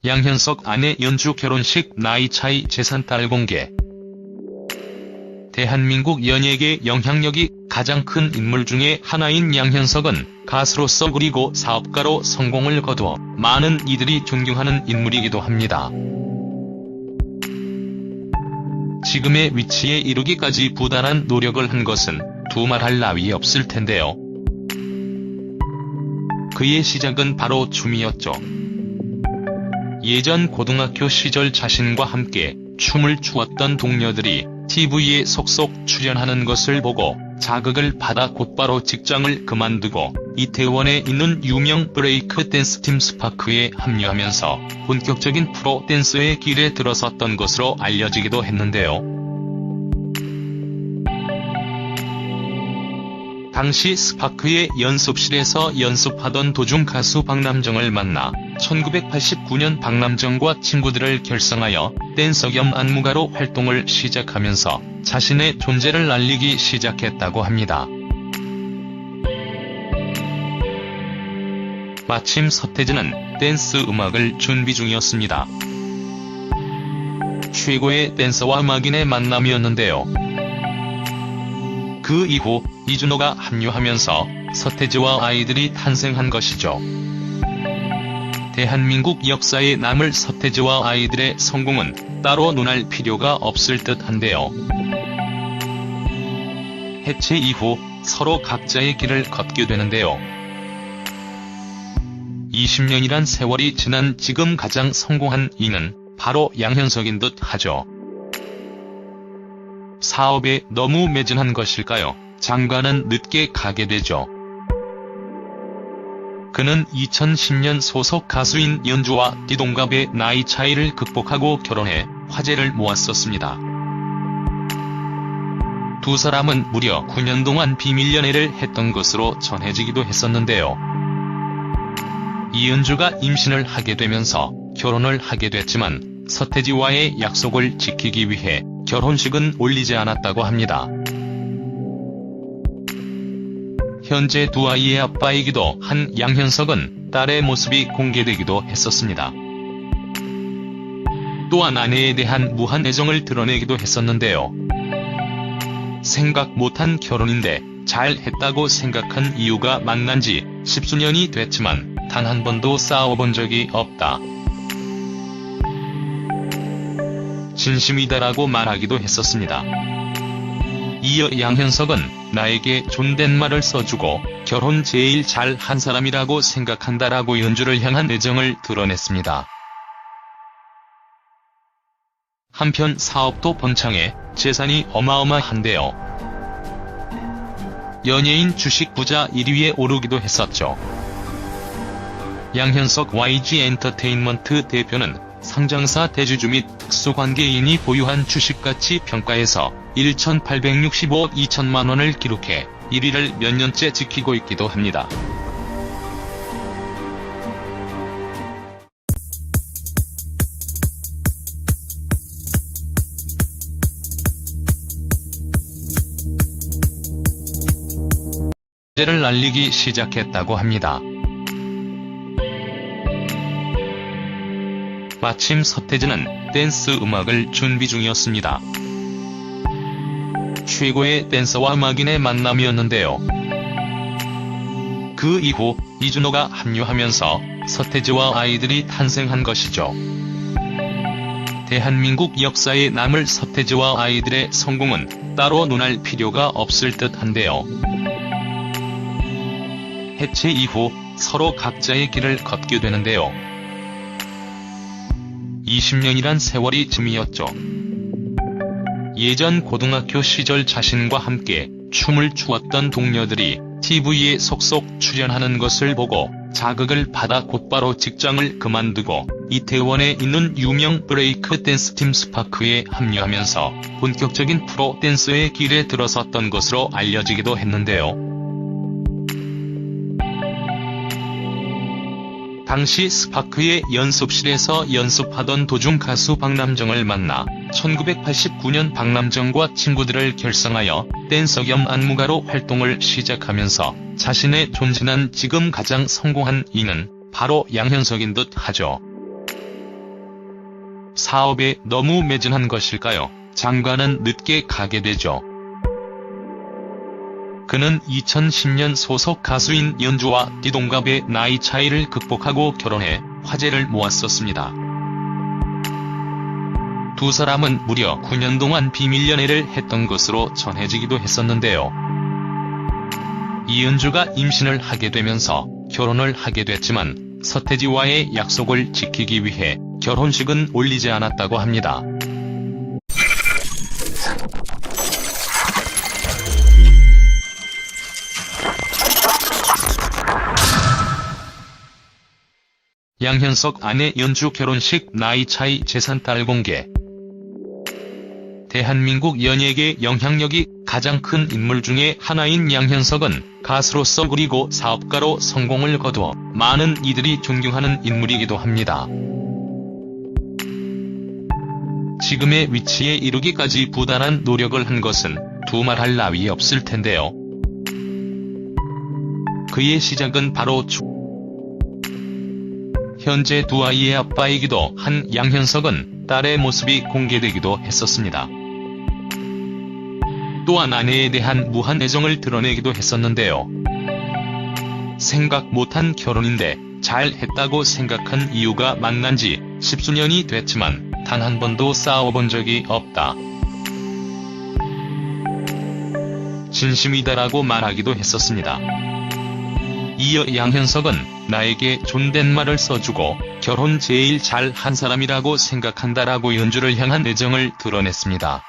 양현석 아내 연주 결혼식 나이 차이 재산 딸 공개. 대한민국 연예계 영향력이 가장 큰 인물 중에 하나인 양현석은 가수로서 그리고 사업가로 성공을 거두어 많은 이들이 존경하는 인물이기도 합니다. 지금의 위치에 이르기까지 부단한 노력을 한 것은 두말할 나위 없을 텐데요. 그의 시작은 바로 춤이었죠. 예전 고등학교 시절 자신과 함께 춤을 추었던 동료들이 TV에 속속 출연하는 것을 보고 자극을 받아 곧바로 직장을 그만두고 이태원에 있는 유명 브레이크 댄스팀 스파크에 합류하면서 본격적인 프로 댄서의 길에 들어섰던 것으로 알려지기도 했는데요. 당시 스파크의 연습실에서 연습하던 도중 가수 박남정을 만나 1989년 박남정과 친구들을 결성하여 댄서 겸 안무가로 활동을 시작하면서 자신의 존재를 알리기 시작했다고 합니다. 마침 서태지는 댄스 음악을 준비 중이었습니다. 최고의 댄서와 음악인의 만남이었는데요. 그 이후 이준호가 합류하면서 서태지와 아이들이 탄생한 것이죠. 대한민국 역사에 남을 서태지와 아이들의 성공은 따로 논할 필요가 없을 듯한데요. 해체 이후 서로 각자의 길을 걷게 되는데요. 20년이란 세월이 지난 지금 가장 성공한 이는 바로 양현석인 듯 하죠. 사업에 너무 매진한 것일까요? 장가는 늦게 가게 되죠. 그는 2010년 소속 가수인 연주와 띠동갑의 나이 차이를 극복하고 결혼해 화제를 모았었습니다. 두 사람은 무려 9년 동안 비밀 연애를 했던 것으로 전해지기도 했었는데요. 이연주가 임신을 하게 되면서 결혼을 하게 됐지만 서태지와의 약속을 지키기 위해 결혼식은 올리지 않았다고 합니다. 현재 두 아이의 아빠이기도 한 양현석은 딸의 모습이 공개되기도 했었습니다. 또한 아내에 대한 무한 애정을 드러내기도 했었는데요. 생각 못한 결혼인데 잘했다고 생각한 이유가 만난 지 십수년이 됐지만 단 한 번도 싸워본 적이 없다. 진심이다라고 말하기도 했었습니다. 이어 양현석은 나에게 존댓말을 써주고 결혼 제일 잘한 사람이라고 생각한다라고 연주를 향한 애정을 드러냈습니다. 한편 사업도 번창해 재산이 어마어마한데요. 연예인 주식 부자 1위에 오르기도 했었죠. 양현석 YG 엔터테인먼트 대표는 상장사 대주주 및 특수관계인이 보유한 주식가치 평가에서 1,865억 2천만 원을 기록해 1위를 몇 년째 지키고 있기도 합니다. 존재를 알리기 시작했다고 합니다. 마침 서태지는 댄스 음악을 준비 중이었습니다. 최고의 댄서와 음악인의 만남이었는데요. 그 이후 이준호가 합류하면서 서태지와 아이들이 탄생한 것이죠. 대한민국 역사에 남을 서태지와 아이들의 성공은 따로 논할 필요가 없을 듯한데요. 해체 이후 서로 각자의 길을 걷게 되는데요. 20년이란 세월이 쯤이었죠. 예전 고등학교 시절 자신과 함께 춤을 추었던 동료들이 TV에 속속 출연하는 것을 보고 자극을 받아 곧바로 직장을 그만두고 이태원에 있는 유명 브레이크 댄스팀 스파크에 합류하면서 본격적인 프로 댄서의 길에 들어섰던 것으로 알려지기도 했는데요. 당시 스파크의 연습실에서 연습하던 도중 가수 박남정을 만나 1989년 박남정과 친구들을 결성하여 댄서 겸 안무가로 활동을 시작하면서 자신의 존재는 지금 가장 성공한 이는 바로 양현석인 듯 하죠. 사업에 너무 매진한 것일까요? 장가는 늦게 가게 되죠. 그는 2010년 소속 가수인 연주와 띠동갑의 나이 차이를 극복하고 결혼해 화제를 모았었습니다. 두 사람은 무려 9년 동안 비밀 연애를 했던 것으로 전해지기도 했었는데요. 이연주가 임신을 하게 되면서 결혼을 하게 됐지만 서태지와의 약속을 지키기 위해 결혼식은 올리지 않았다고 합니다. 양현석 아내 연주 결혼식 나이 차이 재산 딸 공개. 대한민국 연예계 영향력이 가장 큰 인물 중에 하나인 양현석은 가수로서 그리고 사업가로 성공을 거두어 많은 이들이 존경하는 인물이기도 합니다. 지금의 위치에 이르기까지 부단한 노력을 한 것은 두말할 나위 없을 텐데요. 그의 시작은 바로 현재 두 아이의 아빠이기도 한 양현석은 딸의 모습이 공개되기도 했었습니다. 또한 아내에 대한 무한 애정을 드러내기도 했었는데요. 생각 못한 결혼인데 잘 했다고 생각한 이유가 만난 지 10수년이 됐지만 단 한 번도 싸워본 적이 없다. 진심이다라고 말하기도 했었습니다. 이어 양현석은 나에게 존댓말을 써주고 결혼 제일 잘 한 사람이라고 생각한다라고 연주를 향한 애정을 드러냈습니다.